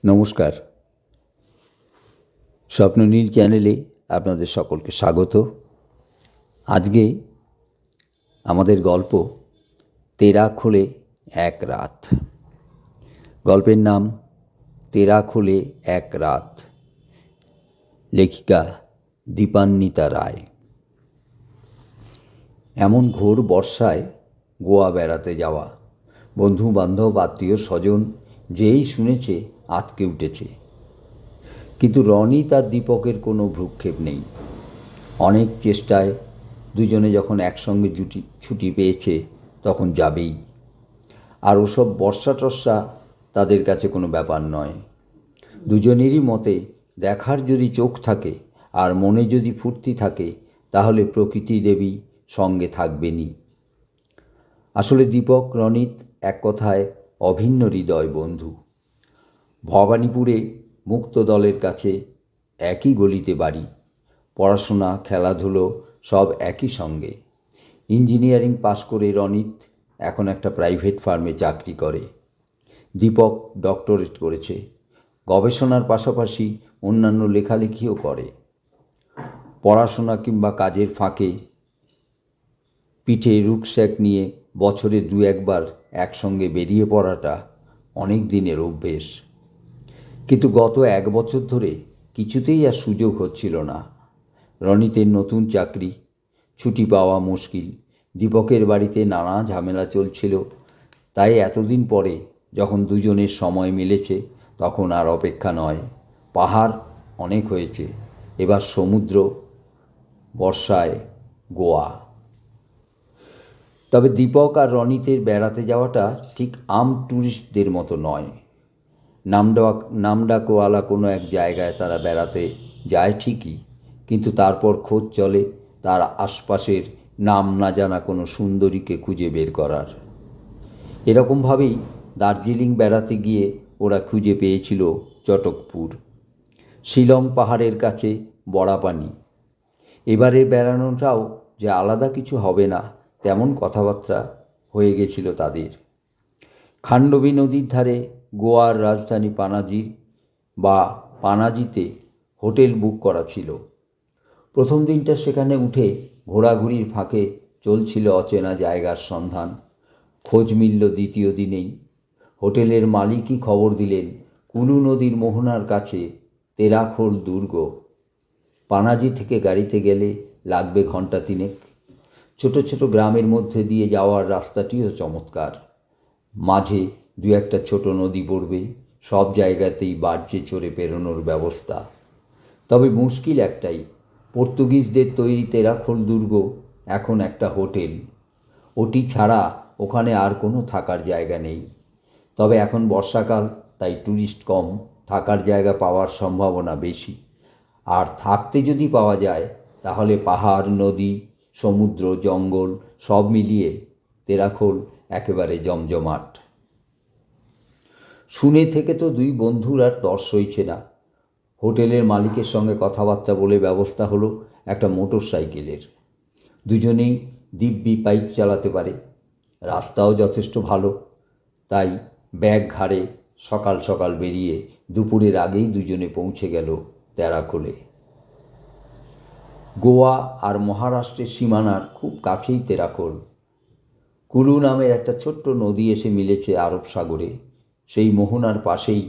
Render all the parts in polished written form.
নমস্কার, স্বপ্ননীল চ্যানেলে আপনাদের সকলকে স্বাগত। আজকে আমাদের গল্প তেরাখোলে এক রাত। গল্পের নাম তেরাখোলে এক রাত, লেখিকা দীপান্বিতা রায়। এমন ঘোর বর্ষায় গোয়া বেড়াতে যাওয়া, বন্ধু বান্ধব আত্মীয় স্বজন যেই শুনেছে আঁতকে উঠেছে। কিন্তু রনি তার দীপকের কোনো ভ্রুক্ষেপ নেই। অনেক চেষ্টায় দুজনে যখন একসঙ্গে ছুটি পেয়েছে তখন যাবেই। আর ওসব বর্ষা টর্ষা তাদের কাছে কোনো ব্যাপার নয়। দুজনেরই মতে দেখার যদি চোখ থাকে আর মনে যদি ফুর্তি থাকে তাহলে প্রকৃতি দেবী সঙ্গে থাকবেনই। আসলে দীপক রনিত এক কথায় অভিন্ন হৃদয় বন্ধু। ভবানীপুরে মুক্ত দলের কাছে একই গলিতে বাড়ি, পড়াশোনা খেলাধুলো সব একই সঙ্গে। ইঞ্জিনিয়ারিং পাশ করে রনিত এখন একটা প্রাইভেট ফার্মে চাকরি করে। দীপক ডক্টরেট করেছে, গবেষণার পাশাপাশি অন্যান্য লেখালেখিও করে। পড়াশোনা কিংবা কাজের ফাঁকে পিঠে রুকস্যাক নিয়ে বছরে দু একবার একসঙ্গে বেরিয়ে পড়াটা অনেক দিনের অভ্যেস। কিন্তু গত এক বছর ধরে কিছুতেই আর সুযোগ হচ্ছিল না। রনিতের নতুন চাকরি, ছুটি পাওয়া মুশকিল, দীপকের বাড়িতে নানা ঝামেলা চলছিল। তাই এতদিন পরে যখন দুজনের সময় মিলেছে তখন আর অপেক্ষা নয়। পাহাড় অনেক হয়েছে, এবার সমুদ্র, বর্ষায় গোয়া। তবে দীপক আর রনিতের বেড়াতে যাওয়াটা ঠিক ট্যুরিস্টদের মতো নয়। নামডাকওয়ালা কোনো এক জায়গায় তারা বেড়াতে যায় ঠিকই, কিন্তু তারপর খোঁজ চলে তার আশপাশের নাম না জানা কোনো সুন্দরীকে খুঁজে বের করার। এরকমভাবেই দার্জিলিং বেড়াতে গিয়ে ওরা খুঁজে পেয়েছিল চটকপুর, শিলং পাহাড়ের কাছে বড়াপানি। এবারের বেড়ানোটাও যে আলাদা কিছু হবে না তেমন কথাবার্তা হয়ে গেছিল তাদের। খান্ডবী নদীর ধারে গোয়ার রাজধানী পানাজিতে হোটেল বুক করা ছিল। প্রথম দিনটা সেখানে উঠে ঘোরাঘুরির ফাঁকে চলছিল অচেনা জায়গার সন্ধান। খোঁজ মিলল দ্বিতীয় দিনেই। হোটেলের মালিকই খবর দিলেন কুলু নদীর মোহনার কাছে তেরাখোল দুর্গ। পানাজি থেকে গাড়িতে গেলে লাগবে ঘণ্টা তিনেক। ছোট ছোট গ্রামের মধ্যে দিয়ে যাওয়ার রাস্তাটিও চমৎকার। মাঝে দু একটা ছোট নদী পড়বে, সব জায়গাতেই বার্জে চড়ে পেরোনোর ব্যবস্থা। তবে মুশকিল একটাই, পর্তুগিজদের তৈরি তেরাখোল দুর্গ এখন একটা হোটেল। ওটি ছাড়া ওখানে আর কোনো থাকার জায়গা নেই। তবে এখন বর্ষাকাল, তাই ট্যুরিস্ট কম, থাকার জায়গা পাওয়ার সম্ভাবনা বেশি। আর থাকতে যদি পাওয়া যায় তাহলে পাহাড়, নদী, সমুদ্র, জঙ্গল সব মিলিয়ে তেরাখোল একেবারে জমজমাট। শুনে থেকে তো দুই বন্ধুর আর তর সইছে না। হোটেলের মালিকের সঙ্গে কথাবার্তা বলে ব্যবস্থা হলো একটা মোটর সাইকেলের। দুজনেই দিব্যি বাইক চালাতে পারে, রাস্তাও যথেষ্ট ভালো। তাই ব্যাগ ঘাড়ে সকাল সকাল বেরিয়ে দুপুরের আগেই দুজনে পৌঁছে গেল তেরাখোলে। গোয়া আর মহারাষ্ট্রের সীমানার খুব কাছেই তেরাখোল। কুলু নামের একটা ছোট্ট নদী এসে মিলেছে আরব সাগরে। সেই মোহনার পাশেই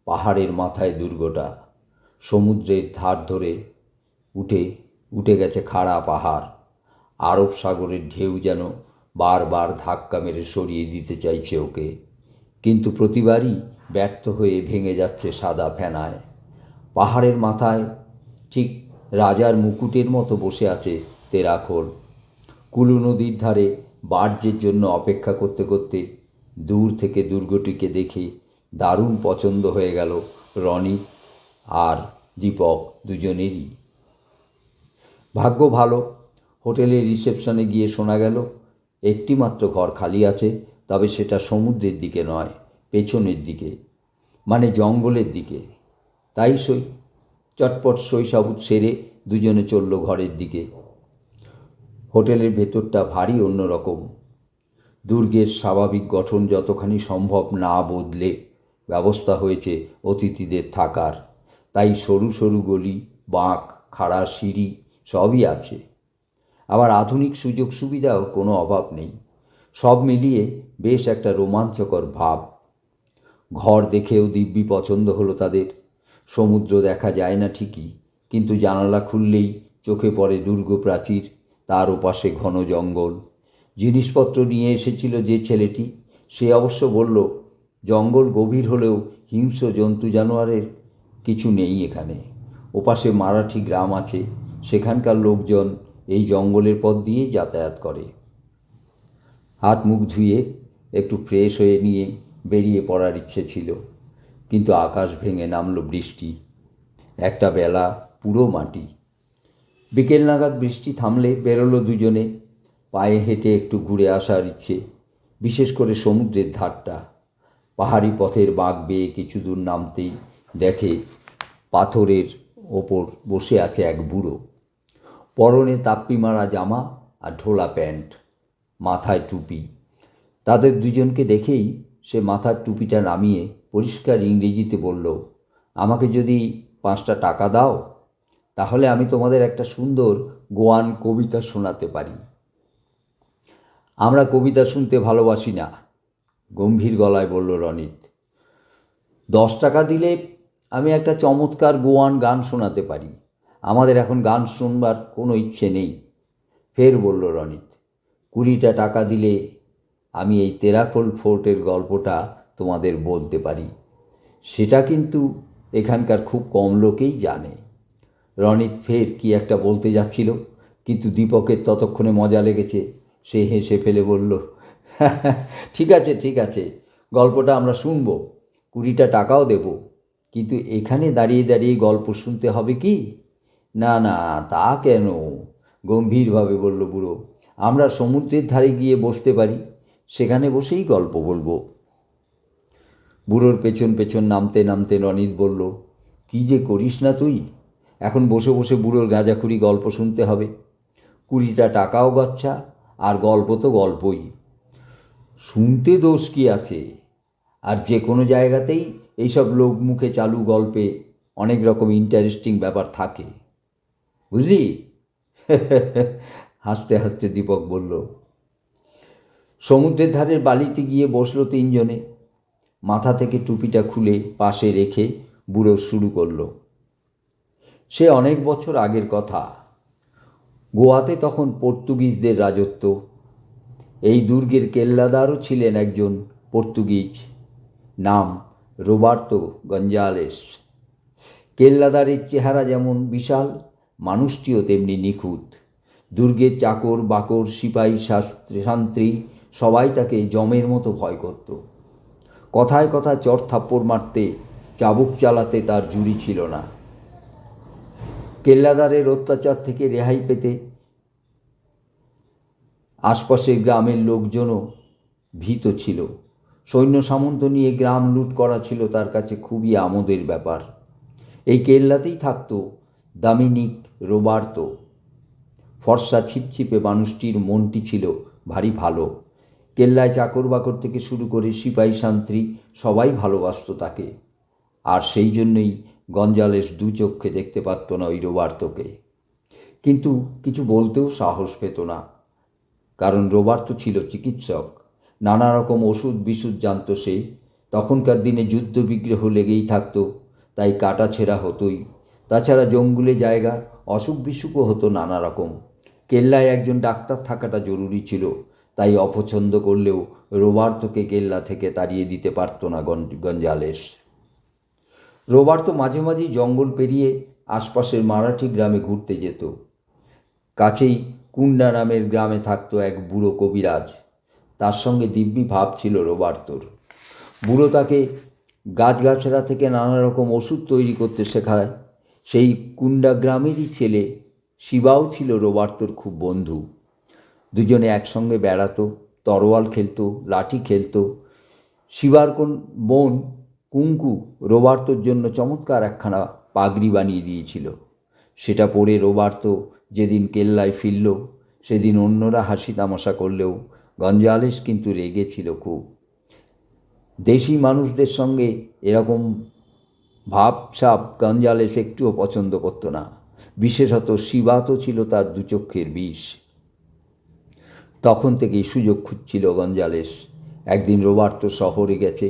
পাহাড়ের মাথায় দুর্গটা। সমুদ্রের ধার ধরে উঠে গেছে খাড়া পাহাড়। আরব সাগরের ঢেউ যেন বারবার ধাক্কা মেরে সরিয়ে দিতে চাইছে ওকে, কিন্তু প্রতিবারই ব্যর্থ হয়ে ভেঙে যাচ্ছে সাদা ফেনায়। পাহাড়ের মাথায় ঠিক রাজার মুকুটের মতো বসে আছে তেরাখোল। কুলু নদীর ধারে বার্জের জন্য অপেক্ষা করতে করতে দূর থেকে দুর্গটিকে দেখে দারুণ পছন্দ হয়ে গেল রনি আর দীপক দুজনেরই। ভাগ্য ভালো, হোটেলের রিসেপশনে গিয়ে শোনা গেল একটি মাত্র ঘর খালি আছে, তবে সেটা সমুদ্রের দিকে নয়, পেছনের দিকে, মানে জঙ্গলের দিকে। তাই চটপট সইসাবুত সেরে দুজনে চলল ঘরের দিকে। হোটেলের ভেতরটা ভারী অন্যরকম। দুর্গের স্বাভাবিক গঠন যতখানি সম্ভব না বদলে ব্যবস্থা হয়েছে অতিথিদের থাকার, তাই সরু সরু গলি, বাঁক, খাড়া সিঁড়ি সবই আছে। আবার আধুনিক সুযোগ সুবিধাও কোনো অভাব নেই। সব মিলিয়ে বেশ একটা রোমাঞ্চকর ভাব। ঘর দেখেও দিব্যি পছন্দ হলো তাদের। সমুদ্র দেখা যায় না ঠিকই, কিন্তু জানালা খুললেই চোখে পড়ে দুর্গ প্রাচীর, তার ওপাশে ঘন জঙ্গল। জিনিসপত্র নিয়ে এসেছিল যে ছেলেটি, সে অবশ্য বলল, জঙ্গল গভীর হলেও হিংস্র জন্তু জানোয়ারের কিছু নেই এখানে। ওপাশে মারাঠি গ্রাম আছে, সেখানকার লোকজন এই জঙ্গলের পথ দিয়েই যাতায়াত করে। হাত মুখ ধুয়ে একটু ফ্রেশ হয়ে নিয়ে বেরিয়ে পড়ার ইচ্ছে ছিল, কিন্তু আকাশ ভেঙে নামল বৃষ্টি। একটা বেলা পুরো মাটি। বিকেল নাগাদ বৃষ্টি থামলে বেরোলো দুজনে। পায়ে হেঁটে একটু ঘুরে আসার ইচ্ছে, বিশেষ করে সমুদ্রের ধারটা। পাহাড়ি পথের বাঁক বেয়ে কিছু দূর নামতেই দেখে পাথরের ওপর বসে আছে এক বুড়ো। পরনে তাপ্পি মারা জামা আর ঢোলা প্যান্ট, মাথায় টুপি। তাদের দুজনকে দেখেই সে মাথার টুপিটা নামিয়ে পরিষ্কার ইংরেজিতে বলল, আমাকে যদি 5টা টাকা দাও, তাহলে আমি তোমাদের একটা সুন্দর গোয়ান কবিতা শোনাতে পারি। আমরা কবিতা শুনতে ভালোবাসি না, গম্ভীর গলায় বলল রনিত। 10 টাকা দিলে আমি একটা চমৎকার গোয়ান গান শোনাতে পারি। আমাদের এখন গান শুনবার কোনো ইচ্ছে নেই, ফের বলল রনিত। 20টা টাকা দিলে আমি এই তেরাখোল ফোর্টের গল্পটা তোমাদের বলতে পারি। সেটা কিন্তু এখানকার খুব কম লোকেই জানে। রনিত ফের কি একটা বলতে যাচ্ছিল, কিন্তু দীপকের ততক্ষণে মজা লেগেছে। সে হেসে ফেলে বলল, ঠিক আছে ঠিক আছে, গল্পটা আমরা শুনব, 20টা টাকাও দেব, কিন্তু এখানে দাঁড়িয়ে দাঁড়িয়ে গল্প শুনতে হবে কি? না না, তা কেন, গম্ভীরভাবে বলল বুড়ো। আমরা সমুদ্রের ধারে গিয়ে বসতে পারি, সেখানে বসেই গল্প বলবো। বুড়োর পেছন পেছন নামতে নামতে রনিত বলল, কি যে করিস না তুই, এখন বসে বসে বুড়োর গাঁজাখুরি গল্প শুনতে হবে। 20টা টাকাও গচ্ছা, আর গল্প তো গল্পই। শুনতে দোষ কি আছে? আর যে কোনো জায়গাতেই এইসব লোক মুখে চালু গল্পে অনেক রকম ইন্টারেস্টিং ব্যাপার থাকে, বুঝলি? হাসতে হাসতে দীপক বলল। সমুদ্রের ধারের বালিতে গিয়ে বসলো তিনজনে। মাথা থেকে টুপিটা খুলে পাশে রেখে বুড়ো শুরু করলো। সে অনেক বছর আগের কথা। গোয়াতে তখন পর্তুগিজদের রাজত্ব। এই দুর্গের কেল্লাদারও ছিলেন একজন পর্তুগিজ, নাম রোবার্তো গঞ্জালেস। কেল্লাদারের চেহারা যেমন বিশাল, মানুষটিও তেমনি নিখুঁত। দুর্গের চাকর বাকর, সিপাহী শান্ত্রী সবাই তাকে জমের মতো ভয় করত। কথায় কথায় চড় থাপ্পড় মারতে, চাবুক চালাতে তার জুড়ি ছিল না। কেল্লাদারের অত্যাচার থেকে রেহাই পেতে আশপাশের গ্রামের লোকজনও ভীত ছিল। সৈন্য সামন্ত নিয়ে গ্রাম লুট করা ছিল তার কাছে খুবই আমোদের ব্যাপার। এই কেল্লাতেই থাকত দামিনিক রোবার্তো। ফর্সা ছিপছিপে মানুষটির মনটি ছিল ভারী ভালো। কেল্লায় চাকর বাকর থেকে শুরু করে সিপাহী শান্ত্রী সবাই ভালোবাসত তাকে, আর সেই জন্যই গঞ্জালেস দু চক্ষে দেখতে পারত না ওই রোবার্তোকে। কিন্তু কিছু বলতেও সাহস পেত না, কারণ রোবার্তো ছিল চিকিৎসক। নানা রকম ওষুধ বিশুধ জানত সে। তখনকার দিনে যুদ্ধ বিগ্রহ লেগেই থাকতো, তাই কাটা ছেঁড়া হতোই। তাছাড়া জঙ্গলে জায়গা, অসুখ বিসুখও হতো নানা রকম। কেল্লায় একজন ডাক্তার থাকাটা জরুরি ছিল, তাই অপছন্দ করলেও রোবার্তোকে কেল্লা থেকে তাড়িয়ে দিতে পারত না গঞ্জালেস। রোবার্তো মাঝে মাঝেই জঙ্গল পেরিয়ে আশপাশের মারাঠি গ্রামে ঘুরতে যেত। কাছেই কুন্ডা নামের গ্রামে থাকত এক বুড়ো কবিরাজ, তার সঙ্গে দিব্যি ভাব ছিল রোবার্তোর। বুড়ো তাকে গাছগাছড়া থেকে নানা রকম ওষুধ তৈরি করতে শেখায়। সেই কুন্ডা গ্রামেরই ছেলে শিবাও ছিল রোবার্তোর খুব বন্ধু। দুজনে একসঙ্গে বেড়াতো, তরোয়াল খেলতো, লাঠি খেলতো। শিবার বোন কুঙ্কু রোবার্তোর জন্য চমৎকার একখানা পাগড়ি বানিয়ে দিয়েছিল। সেটা পরে রোবার্তো যেদিন কেল্লায় ফিরল, সেদিন অন্যরা হাসি তামাশা করলেও গঞ্জালেস কিন্তু রেগেছিল খুব। দেশি মানুষদের সঙ্গে এরকম ভাবসাব গঞ্জালেস একটুও পছন্দ করত না। বিশেষত শিবা তো ছিল তার দুচক্ষের বিষ। তখন থেকেই সুযোগ খুঁজছিল গঞ্জালেস। একদিন রোবার্তো শহরে গেছে,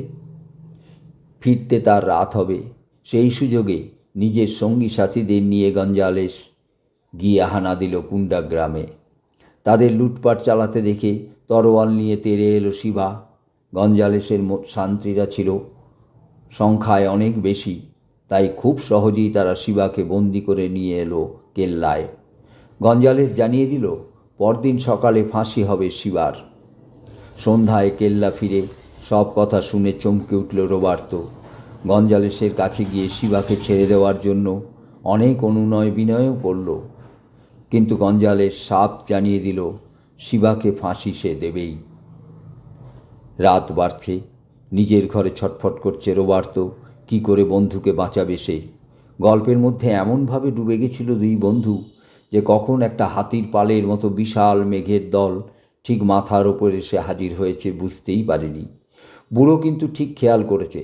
ফিরতে তার রাত হবে। সেই সুযোগে নিজের সঙ্গী সাথীদের নিয়ে গঞ্জালেস গিয়ে হানা দিল কুন্ডা গ্রামে। তাদের লুটপাট চালাতে দেখে তরোয়াল নিয়ে তেড়ে এলো শিবা। গঞ্জালেসের সান্ত্রীরা ছিল সংখ্যায় অনেক বেশি, তাই খুব সহজেই তারা শিবাকে বন্দি করে নিয়ে এলো কেল্লায়। গঞ্জালেস জানিয়ে দিল পরদিন সকালে ফাঁসি হবে শিবার। সন্ধ্যায় কেল্লা ফিরে সব কথা শুনে চমকে উঠল রোবার্তো। গঞ্জালেসের কাছে গিয়ে শিবাকে ছেড়ে দেওয়ার জন্য অনেক অনুনয় বিনয়ও করল, কিন্তু গঞ্জালেস সাপ জানিয়ে দিল শিবাকে ফাঁসি সে দেবেই। রাত বাড়ছে, নিজের ঘরে ছটফট করছে রোবার্তো। কি করে বন্ধুকে বাঁচাবে সে? গল্পের মধ্যে এমনভাবে ডুবে গেছিল দুই বন্ধু যে কখন একটা হাতির পালের মতো বিশাল মেঘের দল ঠিক মাথার ওপর এসে হাজির হয়েছে বুঝতেই পারেনি। বুড়ো কিন্তু ঠিক খেয়াল করেছে।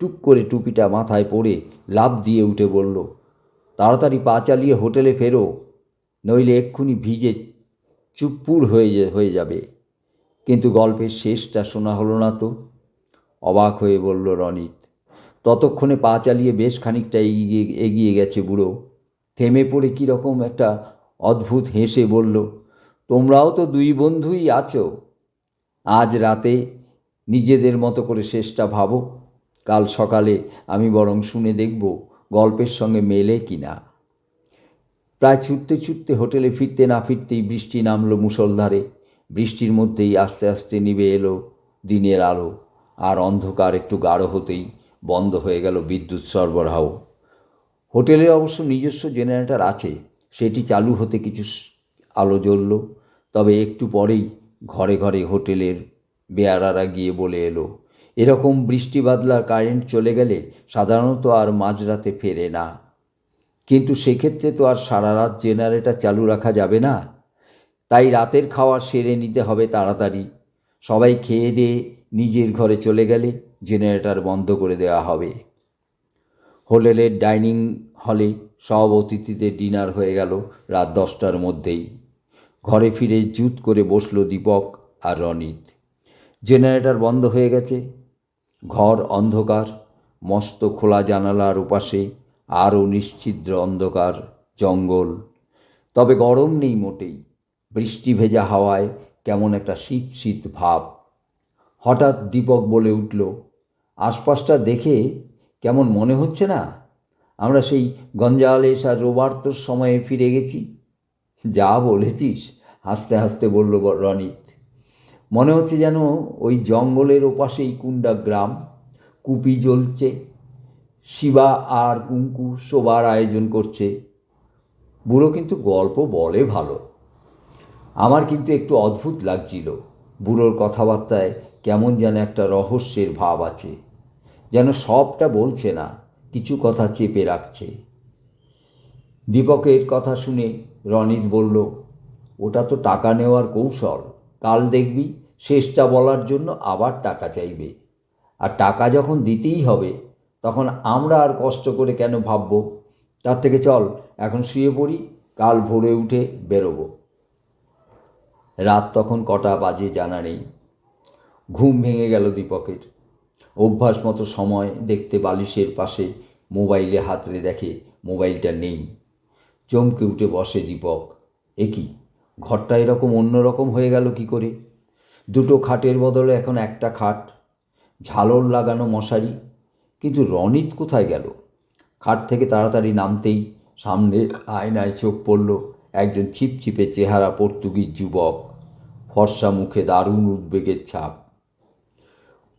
টুক করে টুপিটা মাথায় পড়ে লাফ দিয়ে উঠে বলল, তাড়াতাড়ি পা চালিয়ে হোটেলে ফেরো, নইলে এক্ষুনি ভিজে চুপ্পুর হয়ে যাবে। কিন্তু গল্পের শেষটা শোনা হলো না তো। অবাক হয়ে বলল রনিত। ততক্ষণে পা চালিয়ে বেশ খানিকটা এগিয়ে গেছে বুড়ো। থেমে পড়ে কীরকম একটা অদ্ভুত হেসে বলল, তোমরাও তো দুই বন্ধুই আছো। আজ রাতে নিজেদের মতো করে শেষটা ভাবো। কাল সকালে আমি বরং শুনে দেখব গল্পের সঙ্গে মেলে কি না। প্রায় ছুটতে ছুটতে হোটেলে ফিরতে না ফিরতেই বৃষ্টি নামলো মুষলধারে। বৃষ্টির মধ্যেই আস্তে আস্তে নিভে এলো দিনের আলো, আর অন্ধকার একটু গাঢ় হতেই বন্ধ হয়ে গেল বিদ্যুৎ সরবরাহ। হোটেলে অবশ্য নিজস্ব জেনারেটর আছে, সেটি চালু হতে কিছু আলো জ্বলল। তবে একটু পরেই ঘরে ঘরে হোটেলের বেয়ারারা গিয়ে বলে এলো, এরকম বৃষ্টি বাদলার কারেন্ট চলে গেলে সাধারণত আর মাঝরাতে ফেরে না। কিন্তু সেক্ষেত্রে তো আর সারা রাত জেনারেটর চালু রাখা যাবে না, তাই রাতের খাওয়া সেরে নিতে হবে তাড়াতাড়ি। সবাই খেয়ে দিয়ে নিজের ঘরে চলে গেলে জেনারেটর বন্ধ করে দেওয়া হবে। হোটেলের ডাইনিং হলে সব অতিথিদের ডিনার হয়ে গেল রাত 10টার মধ্যেই। ঘরে ফিরে জুত করে বসল দীপক আর রনিত। জেনারেটর বন্ধ হয়ে গেছে, ঘর অন্ধকার। মস্ত খোলা জানালার ওপাশে আরও নিশ্ছিদ্র অন্ধকার জঙ্গল। তবে গরম নেই মোটেই। বৃষ্টি ভেজা হাওয়ায় কেমন একটা শীত শীত ভাব। হঠাৎ দীপক বলে উঠল, আশপাশটা দেখে কেমন মনে হচ্ছে না আমরা সেই গঞ্জালেস আর রোবার্তোর সময়ে ফিরে গেছি? যা বলেছিস, হাসতে হাসতে বলল রনিত। মনে হচ্ছে যেন ওই জঙ্গলের ওপাশেই কুন্ডা গ্রাম। কুপি জ্বলছে, শিবা আর কুঙ্কু শোবার আয়োজন করছে। বুড়ো কিন্তু গল্প বলে ভালো। আমার কিন্তু একটু অদ্ভুত লাগছিল। বুড়োর কথাবার্তায় কেমন যেন একটা রহস্যের ভাব আছে, যেন সবটা বলছে না, কিছু কথা চেপে রাখছে। দীপকের কথা শুনে রনিত বলল, ওটা তো টাকা নেওয়ার কৌশল। কাল দেখবি শেষটা বলার জন্য আবার টাকা চাইবে, আর টাকা যখন দিতেই হবে তখন আমরা আর কষ্ট করে কেন ভাবব? তার থেকে চল এখন শুয়ে পড়ি, কাল ভোরে উঠে বেরোবো। রাত তখন কটা বাজে জানা নেই। ঘুম ভেঙে গেল দীপকের। অভ্যাস মতো সময় দেখতে বালিশের পাশে মোবাইলে হাতড়ে দেখে মোবাইলটা নেই। চমকে উঠে বসে দীপক। এ কি, ঘরটা এরকম অন্যরকম হয়ে গেল কি করে? দুটো খাটের বদলে এখন একটা খাট, ঝালর লাগানো মশারি, কিন্তু রনিত কোথায় গেল? খাট থেকে তাড়াতাড়ি নামতেই সামনে আয়নায় চোখ পড়ল একজন ছিপছিপে চেহারা পর্তুগিজ যুবক, ফর্সা মুখে দারুণ উদ্বেগের ছাপ।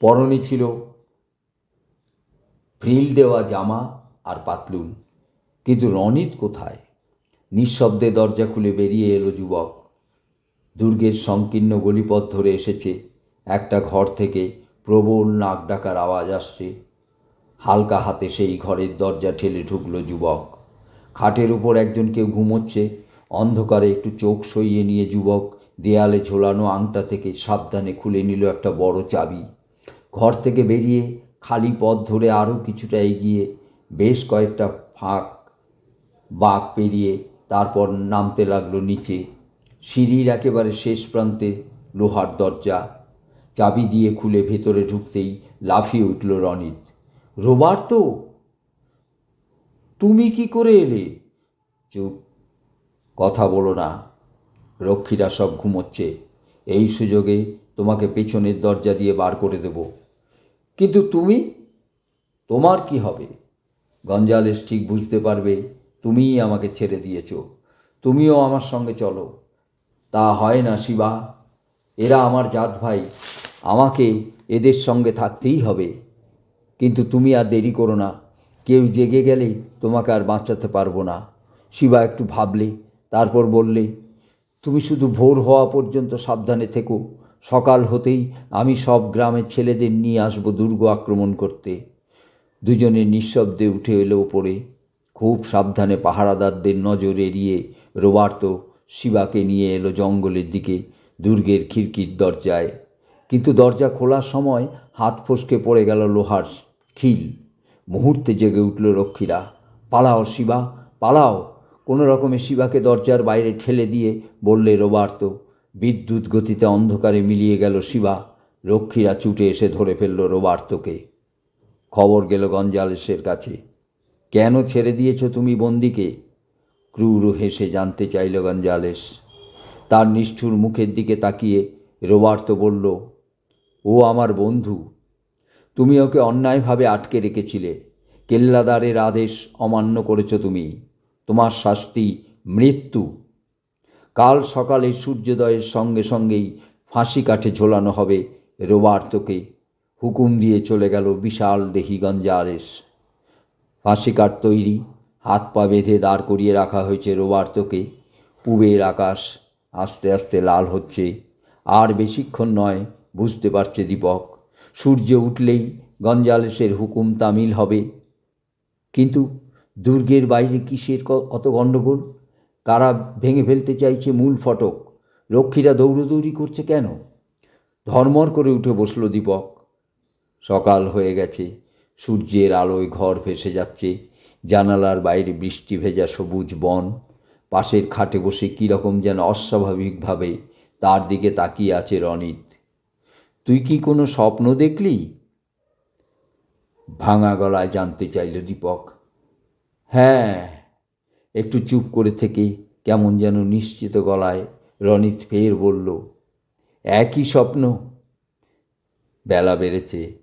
পরনে ছিল ফ্রিল দেওয়া জামা আর পাতলুন। কিন্তু রনিত কোথায়? নিঃশব্দে দরজা খুলে বেরিয়ে এলো যুবক। দুর্গের সংকীর্ণ গলিপথ ধরে এসেছে। একটা ঘর থেকে প্রবল নাক ডাকার আওয়াজ আসছে। হালকা হাতে সেই ঘরের দরজা ঠেলে ঢুকল যুবক। খাটের উপর একজন কেউ ঘুমোচ্ছে। অন্ধকারে একটু চোখ সইয়ে নিয়ে যুবক দেয়ালে ঝোলানো আংটা থেকে সাবধানে খুলে নিল একটা বড় চাবি। ঘর থেকে বেরিয়ে খালি পথ ধরে আরও কিছুটা এগিয়ে বেশ কয়েকটা ফাঁক বাঁক পেরিয়ে তারপর নামতে লাগলো নিচে। সিঁড়ির একেবারে শেষ প্রান্তে লোহার দরজা। চাবি দিয়ে খুলে ভেতরে ঢুকতেই লাফিয়ে উঠল রনিত। রোবার্তো, তুমি কি করে এলে? চুপ, কথা বলো না, রক্ষীরা সব ঘুমোচ্ছে। এই সুযোগে তোমাকে পেছনের দরজা দিয়ে বার করে দেব। কিন্তু তুমি? তোমার কি হবে? গঞ্জালেস ঠিক বুঝতে পারবে তুমিই আমাকে ছেড়ে দিয়েছ। তুমিও আমার সঙ্গে চলো। তা হয় না শিবা, এরা আমার জাত ভাই, আমাকে এদের সঙ্গে থাকতেই হবে। কিন্তু তুমি আর দেরি করো না, কেউ জেগে গেলে তোমাকে আর বাঁচাতে পারবো না। শিবা একটু ভাবলে, তারপর বললে, তুমি শুধু ভোর হওয়া পর্যন্ত সাবধানে থেকো। সকাল হতেই আমি সব গ্রামের ছেলেদের নিয়ে আসবো দুর্গ আক্রমণ করতে। দুজনে নিঃশব্দে উঠে এলো ওপরে। খুব সাবধানে পাহারাদারদের নজর এড়িয়ে রোবার্তো শিবাকে নিয়ে এলো জঙ্গলের দিকে, দুর্গের খিড়কির দরজায়। কিন্তু দরজা খোলার সময় হাত ফসকে পড়ে গেল লোহার খিল। মুহূর্তে জেগে উঠল রক্ষীরা। পালাও শিবা, পালাও! কোনো রকমে শিবাকে দরজার বাইরে ঠেলে দিয়ে বললে রোবার্তো। বিদ্যুৎ গতিতে অন্ধকারে মিলিয়ে গেল শিবা। রক্ষীরা ছুটে এসে ধরে ফেলল রোবার্তোকে। খবর গেল গঞ্জালেসের কাছে। কেন ছেড়ে দিয়েছ তুমি বন্দিকে? ক্রূর হেসে জানতে চাইল গঞ্জালেস। তার নিষ্ঠুর মুখের দিকে তাকিয়ে রোবার্তো বলল, ও আমার বন্ধু। তুমি ওকে অন্যায়ভাবে আটকে রেখেছিলে। কেল্লাদারের আদেশ অমান্য করেছ তুমি। তোমার শাস্তি মৃত্যু। কাল সকালে সূর্যোদয়ের সঙ্গে সঙ্গেই ফাঁসি কাঠে ঝোলানো হবে রোবার্তোকে, হুকুম দিয়ে চলে গেল বিশাল দেহি গঞ্জালেস। ফাঁসি কাঠ তৈরি, হাত পা বেঁধে দাঁড় করিয়ে রাখা হয়েছে রোবার্তোকে। পূবের আকাশ আস্তে আস্তে লাল হচ্ছে। আর বেশিক্ষণ নয়, বুঝতে পারছে দীপক। সূর্য উঠলেই গঞ্জালেসের হুকুম তামিল হবে। কিন্তু দুর্গের বাইরে কিসের অত গণ্ডগোল? কারা ভেঙে ফেলতে চাইছে মূল ফটক? রক্ষীরা দৌড়দৌড়ি করছে কেন? ধর্মর করে উঠে বসল দীপক। সকাল হয়ে গেছে। সূর্যের আলোয় ঘর ভেসে যাচ্ছে। জানালার বাইরে বৃষ্টি ভেজা সবুজ বন। পাশের খাটে বসে কীরকম যেন অস্বাভাবিকভাবে তার দিকে তাকিয়ে আছে রনিত। তুই কি কোনো স্বপ্ন দেখলি? ভাঙা গলায় জানতে চাইল দীপক। হ্যাঁ, একটু চুপ করে থেকে কেমন যেন নিশ্চিত গলায় রনিত ফের বলল, একই স্বপ্ন। বেলা বেড়েছে।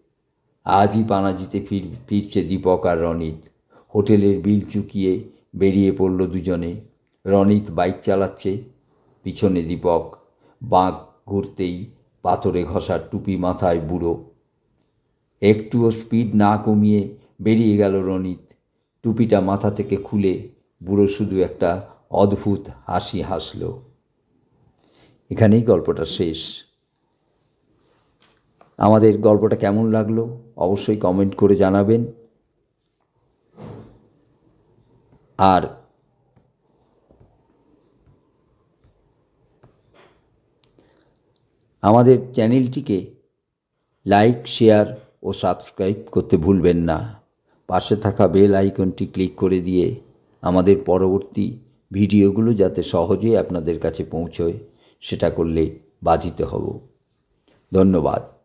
আজই পানাজিতে ফিরছে দীপক আর রনিত। হোটেলের বিল চুকিয়ে বেরিয়ে পড়ল দুজনে। রনিত বাইক চালাচ্ছে, পিছনে দীপক। বাঁক ঘুরতেই পাথরে ঘষা টুপি মাথায় বুড়ো। একটুও স্পিড না কমিয়ে বেরিয়ে গেল রনিত। টুপিটা মাথা থেকে খুলে বুড়ো শুধু একটা অদ্ভুত হাসি হাসল। এখানেই গল্পটা শেষ। আমাদের গল্পটা কেমন লাগলো অবশ্যই কমেন্ট করে জানাবেন। আর আমাদের চ্যানেলটিকে লাইক, শেয়ার ও সাবস্ক্রাইব করতে ভুলবেন না। পাশে থাকা বেল আইকনটি ক্লিক করে দিয়ে আমাদের পরবর্তী ভিডিওগুলো যাতে সহজেই আপনাদের কাছে পৌঁছয় সেটা করলে বাধিত হব। ধন্যবাদ।